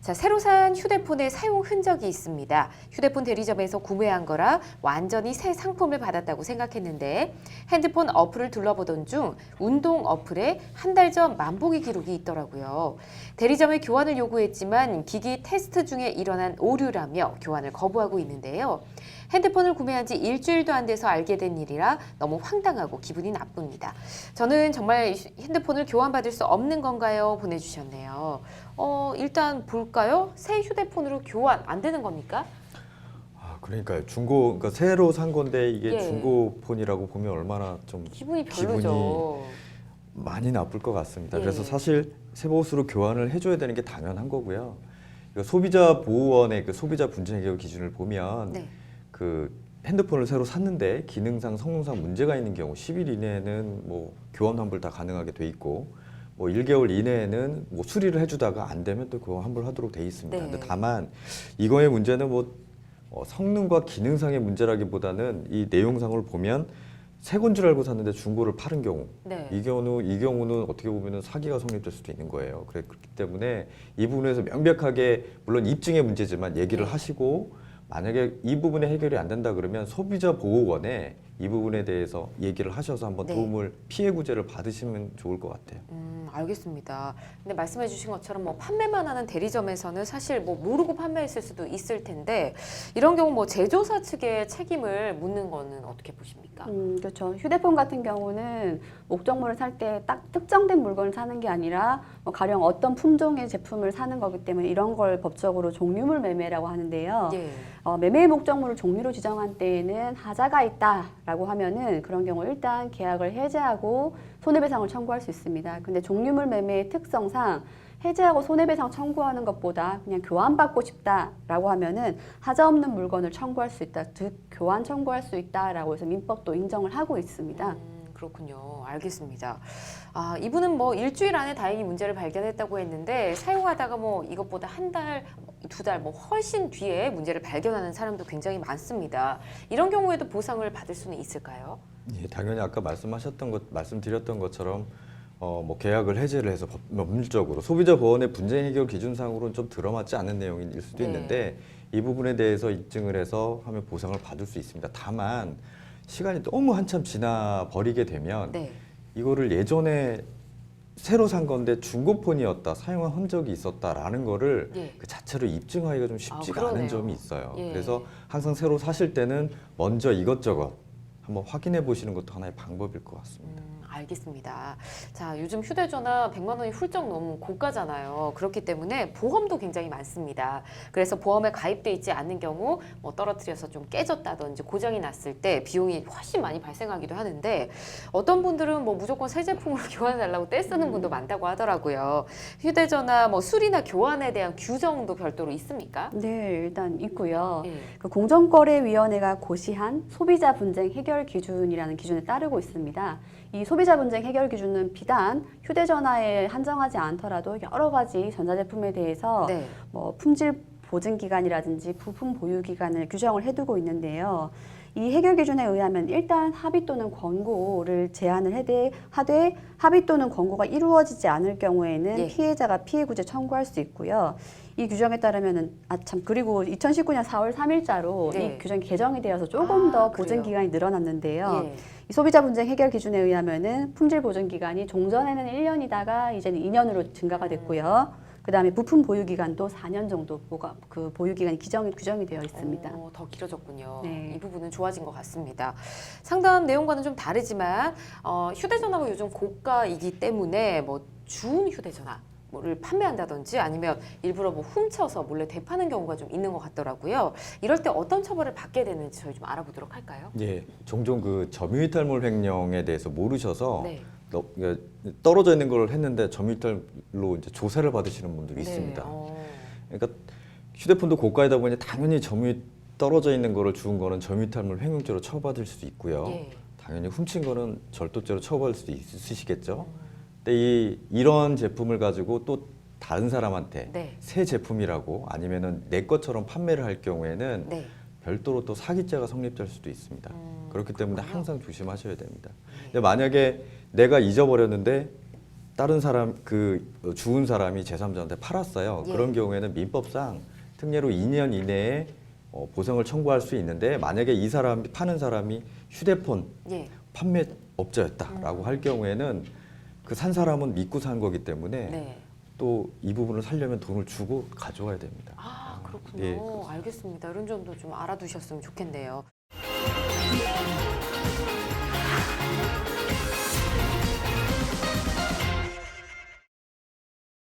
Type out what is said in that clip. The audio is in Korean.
자, 새로 산 휴대폰의 사용 흔적이 있습니다. 휴대폰 대리점에서 구매한 거라 완전히 새 상품을 받았다고 생각했는데 핸드폰 어플을 둘러보던 중 운동 어플에 한 달 전 만보기 기록이 있더라고요. 대리점에 교환을 요구했지만 기기 테스트 중에 일어난 오류라며 교환을 거부하고 있는데요. 핸드폰을 구매한 지 일주일도 안 돼서 알게 된 일이라 너무 황당하고 기분이 나쁩니다. 저는 정말 핸드폰을 교환받을 수 없는 건가요? 보내주셨네요. 일단 볼까요? 새 휴대폰으로 교환 안 되는 겁니까? 그러니까요. 그러니까 새로 산 건데 이게 예. 중고폰이라고 보면 얼마나 좀 기분이 별로죠. 많이 나쁠 것 같습니다. 예. 그래서 사실 새 보수로 교환을 해줘야 되는 게 당연한 거고요. 소비자 보호원의 그 소비자 분쟁 해결 기준을 보면 네. 그 핸드폰을 새로 샀는데 기능상 성능상 문제가 있는 경우 10일 이내에는 뭐 교환 환불 다 가능하게 돼 있고 뭐 1개월 이내에는 뭐 수리를 해주다가 안 되면 또 교환 환불하도록 돼 있습니다. 네. 근데 다만 이거의 문제는 뭐 성능과 기능상의 문제라기보다는 이 내용상을 보면 새 건 줄 알고 샀는데 중고를 파는 경우 네. 이 경우는 어떻게 보면 사기가 성립될 수도 있는 거예요. 그렇기 때문에 이 부분에서 명백하게 물론 입증의 문제지만 얘기를 네. 하시고 만약에 이 부분에 해결이 안 된다 그러면 소비자 보호원에 이 부분에 대해서 얘기를 하셔서 한번 네. 도움을 피해 구제를 받으시면 좋을 것 같아요. 알겠습니다. 근데 말씀해 주신 것처럼 뭐 판매만 하는 대리점에서는 사실 뭐 모르고 판매했을 수도 있을 텐데 이런 경우 뭐 제조사 측에 책임을 묻는 거는 어떻게 보십니까? 그렇죠. 휴대폰 같은 경우는 목적물을 살 때 딱 특정된 물건을 사는 게 아니라 뭐 가령 어떤 품종의 제품을 사는 거기 때문에 이런 걸 법적으로 종류물 매매라고 하는데요. 예. 매매의 목적물을 종류로 지정한 때에는 하자가 있다라고 하면은 그런 경우 일단 계약을 해제하고 손해배상을 청구할 수 있습니다. 근데 종류물 매매의 특성상 해제하고 손해배상 청구하는 것보다 그냥 교환받고 싶다라고 하면은 하자 없는 물건을 청구할 수 있다, 즉 교환 청구할 수 있다라고 해서 민법도 인정을 하고 있습니다. 그렇군요. 알겠습니다. 이분은 뭐 일주일 안에 다행히 문제를 발견했다고 했는데 사용하다가 뭐 이것보다 한 달, 두 달 뭐 훨씬 뒤에 문제를 발견하는 사람도 굉장히 많습니다. 이런 경우에도 보상을 받을 수는 있을까요? 예, 당연히 아까 말씀드렸던 것처럼 뭐 계약을 해제를 해서 법률적으로 소비자 보호원의 분쟁 해결 기준상으로는 좀 들어맞지 않는 내용일 수도 있는데 이 부분에 대해서 입증을 해서 하면 보상을 받을 수 있습니다. 다만 시간이 너무 한참 지나 버리게 되면 이거를 예전에 새로 산 건데 중고폰이었다, 사용한 흔적이 있었다라는 거를 그 자체로 입증하기가 좀 쉽지가 않은 점이 있어요. 그래서 항상 새로 사실 때는 먼저 이것저것 한번 확인해 보시는 것도 하나의 방법일 것 같습니다. 알겠습니다. 자, 요즘 휴대전화 100만 원이 훌쩍 넘은 고가잖아요. 그렇기 때문에 보험도 굉장히 많습니다. 그래서 보험에 가입돼 있지 않는 경우 뭐 떨어뜨려서 좀 깨졌다든지 고장이 났을 때 비용이 훨씬 많이 발생하기도 하는데 어떤 분들은 뭐 무조건 새 제품으로 교환해달라고 떼쓰는 분도 많다고 하더라고요. 휴대전화 뭐 수리나 교환에 대한 규정도 별도로 있습니까? 네, 일단 있고요. 예. 그 공정거래위원회가 고시한 소비자 분쟁 해결 기준이라는 기준에 따르고 있습니다. 이 소비자 분쟁 해결 기준은 비단 휴대전화에 한정하지 않더라도 여러 가지 전자제품에 대해서 뭐 품질 보증 기간이라든지 부품 보유 기간을 규정을 해두고 있는데요. 이 해결 기준에 의하면 일단 합의 또는 권고를 제한을 하되 합의 또는 권고가 이루어지지 않을 경우에는 피해자가 피해구제 청구할 수 있고요. 이 규정에 따르면은 그리고 2019년 4월 3일자로 이 규정이 개정이 되어서 조금 더 보증 기간이 늘어났는데요. 이 소비자 분쟁 해결 기준에 의하면은 품질 보증 기간이 종전에는 1년이다가 이제는 2년으로 증가가 됐고요. 그다음에 부품 보유 기간도 4년 정도 그 보유 기간이 규정이 되어 있습니다. 더 길어졌군요. 네. 이 부분은 좋아진 것 같습니다. 상담 내용과는 좀 다르지만 휴대전화가 요즘 고가이기 때문에 뭐 준 휴대전화를 판매한다든지 아니면 일부러 뭐 훔쳐서 몰래 되파는 경우가 좀 있는 것 같더라고요. 이럴 때 어떤 처벌을 받게 되는지 저희 좀 알아보도록 할까요? 예, 종종 그 점유이탈물 횡령에 대해서 모르셔서 떨어져 있는 걸 했는데 점유이탈로 이제 조사를 받으시는 분들이 있습니다. 그러니까 휴대폰도 고가이다 보니 당연히 떨어져 있는 거를 주운 거는 점유이탈물 횡령죄로 처벌받을 수도 있고요. 당연히 훔친 거는 절도죄로 처벌받을 수도 있으시겠죠. 근데 이런 제품을 가지고 또 다른 사람한테 새 제품이라고 아니면은 내 것처럼 판매를 할 경우에는 별도로 또 사기죄가 성립될 수도 있습니다. 그렇기 때문에 항상 조심하셔야 됩니다. 근데 만약에 내가 잊어버렸는데 다른 사람 주운 사람이 제3자한테 팔았어요. 예. 그런 경우에는 민법상 특례로 2년 이내에 보상을 청구할 수 있는데 만약에 이 사람이 파는 사람이 휴대폰 예. 판매업자였다라고 할 경우에는 그 산 사람은 믿고 산 거기 때문에 네. 또 이 부분을 살려면 돈을 주고 가져와야 됩니다. 아, 그렇군요. 예, 그렇습니다. 알겠습니다. 이런 점도 좀 알아두셨으면 좋겠네요.